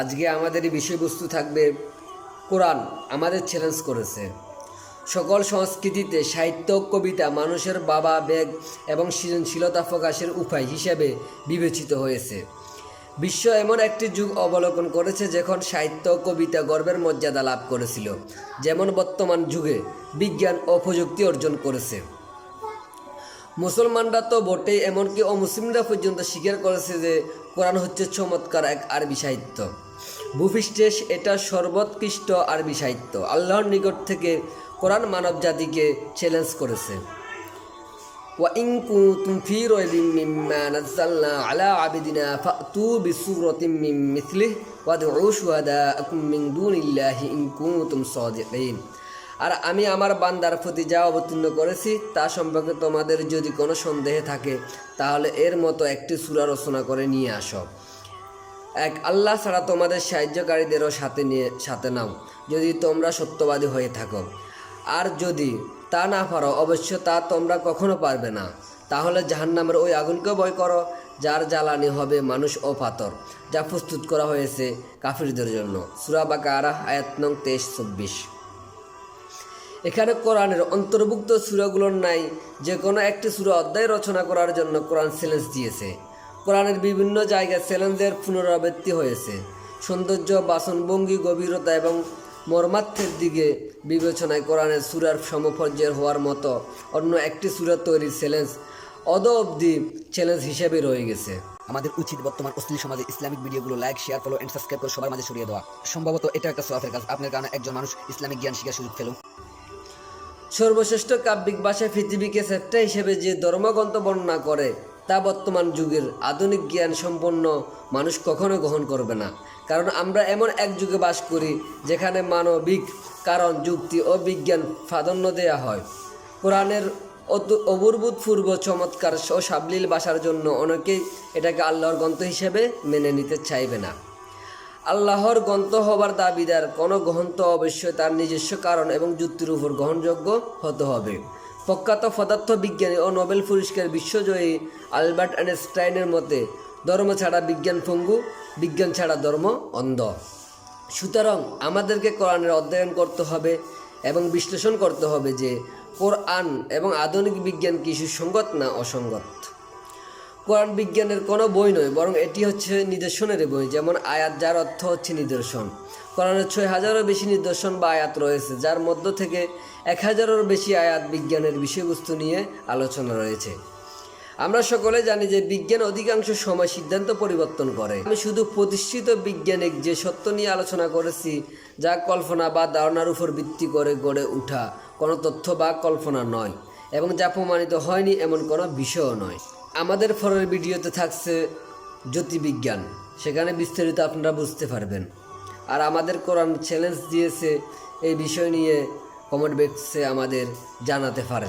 আজকে আমাদের এই বিষয়বস্তু থাকবে কোরআন আমাদের চ্যালেঞ্জ করেছে। সকল সংস্কৃতিতে সাহিত্য কবিতা মানুষের বাবা বেগ এবং সৃজনশীলতা প্রকাশের উপায় হিসেবে বিবেচিত হয়েছে। বিশ্ব এমন একটি যুগ অবলোকন করেছে যখন সাহিত্য কবিতা গর্বের মর্যাদা লাভ করেছিল, যেমন বর্তমান যুগে বিজ্ঞান ও প্রযুক্তি অর্জন করেছে। মুসলমানরা তো বটেই, এমনকি অমুসলিমরা পর্যন্ত স্বীকার করেছে যে কোরআন হচ্ছে চমৎকার এক আরবি সাহিত্য। ভূপৃষ্ঠে এটা সর্বোৎকৃষ্ট আরবি সাহিত্য। আল্লাহর নিকট থেকে কোরআন মানব জাতিকে চ্যালেঞ্জ করেছে। وَإِن كُنتُمْ فِي رَيْبٍ مِّمَّا نَزَّلْنَا عَلَىٰ عَبْدِنَا فَأْتُوا بِسُورَةٍ مِّن مِّثْلِهِ وَادْعُوا شُهَدَاءَكُم مِّن دُونِ اللَّهِ إِن كُنتُمْ صَادِقِينَ। আর আমি আমার বান্দার প্রতি যা অবতীর্ণ করেছি তা সম্পর্কে তোমাদের যদি কোনো সন্দেহ থাকে তাহলে এর মতো একটি সূরা রচনা করে নিয়ে আসো। এক আল্লাহ ছাড়া তোমাদের সাহায্যকারীদেরও সাথে নাও, যদি তোমরা সত্যবাদী হয়ে থাকো। আর যদি তা না পারো, অবশ্য তা তোমরা কখনো পারবে না, তাহলে জাহান্নামের ওই আগুনকে ভয় করো, যার জ্বালানি হবে মানুষ ও পাথর, যা প্রস্তুত করা হয়েছে কাফিরদের জন্য। সূরা বাকারা আয়াত নং 23-24। এখানে কোরআনের অন্তর্ভুক্ত সূরাগুলোর নাই যে কোনো একটি সূরা অধ্যায় রচনা করার জন্য কোরআন চ্যালেঞ্জ দিয়েছে। কোরআনের বিভিন্ন জায়গায় চ্যালেঞ্জের পুনরাবৃত্তি হয়েছে। সৌন্দর্য, বাচনভঙ্গি, গভীরতা এবং মর্মার্থের দিকে বিবেচনায় কোরআনের সূরার সমপর্যায়ের হওয়ার মতো অন্য একটি সূরা তৈরির চ্যালেঞ্জ অদ্যাবধি চ্যালেঞ্জ হিসেবে রয়ে গেছে। আমাদের উচিত বর্তমান অশ্লীল সমাজে ইসলামিক ভিডিওগুলো like, share, follow and subscribe করে সবার মাঝে ছড়িয়ে দেওয়া। সম্ভবত এটা একটা সওয়াবের কাজ। আপনার কারণে একজন মানুষ ইসলামিক জ্ঞান শিখার সুযোগ পেল। সর্বশ্রেষ্ঠ কাব্যিক ভাষায় পৃথিবীকে চেষ্টা হিসেবে যে ধর্মগ্রন্থ বর্ণনা করে তা বর্তমান যুগের আধুনিক জ্ঞান সম্পন্ন মানুষ কখনো গ্রহণ করবে না। কারণ আমরা এমন এক যুগে বাস করি যেখানে মানবিক কারণ, যুক্তি ও বিজ্ঞান প্রাধান্য দেওয়া হয়। কোরআনের অভূতপূর্ব চমৎকার ও সাবলীল ভাষার জন্য অনেকেই এটাকে আল্লাহর গ্রন্থ হিসেবে মেনে নিতে চাইবে না। আল্লাহর গ্রন্থ হবার দাবিদার কোনো গ্রন্থ অবশ্যই তার নিজস্ব কারণ এবং যুক্তির উপর গ্রহণযোগ্য হতে হবে। প্রখ্যাত পদার্থ বিজ্ঞানী ও নোবেল পুরস্কার বিশ্বজয়ী আলবার্ট আইনস্টাইনের মতে, ধর্ম ছাড়া বিজ্ঞান পঙ্গু, বিজ্ঞান ছাড়া ধর্ম অন্ধ। সুতরাং আমাদেরকে কোরআনের অধ্যয়ন করতে হবে এবং বিশ্লেষণ করতে হবে যে কোরআন এবং আধুনিক বিজ্ঞান কি সুসঙ্গত না অসঙ্গত। কোরআন বিজ্ঞানের কোনো বই নয়, বরং এটি হচ্ছে নিদর্শনের বই। যেমন আয়াত, যার অর্থ হচ্ছে নিদর্শন। কোরআনের 6000-এরও বেশি নিদর্শন বা আয়াত রয়েছে, যার মধ্য থেকে 1000-এরও বেশি আয়াত বিজ্ঞানের বিষয়বস্তু নিয়ে আলোচনা রয়েছে। আমরা সকলে জানি যে বিজ্ঞান অধিকাংশ সময় সিদ্ধান্ত পরিবর্তন করে। আমি শুধু প্রতিষ্ঠিত বৈজ্ঞানিক যে সত্য নিয়ে আলোচনা করেছি, যা কল্পনা বা ধারণার উপর ভিত্তি করে গড়ে ওঠা কোনো তথ্য বা কল্পনা নয়, এবং যা প্রমাণিত হয়নি এমন কোনো বিষয়ও নয়। আমাদের পরের ভিডিওতে থাকছে জ্যোতির্বিজ্ঞান, সেখানে বিস্তারিত আপনারা বুঝতে পারবেন। আর আমাদের কোরআন চ্যালেঞ্জ দিয়েছে, এই বিষয় নিয়ে কমেন্ট বক্সে আমাদের জানাতে পারেন।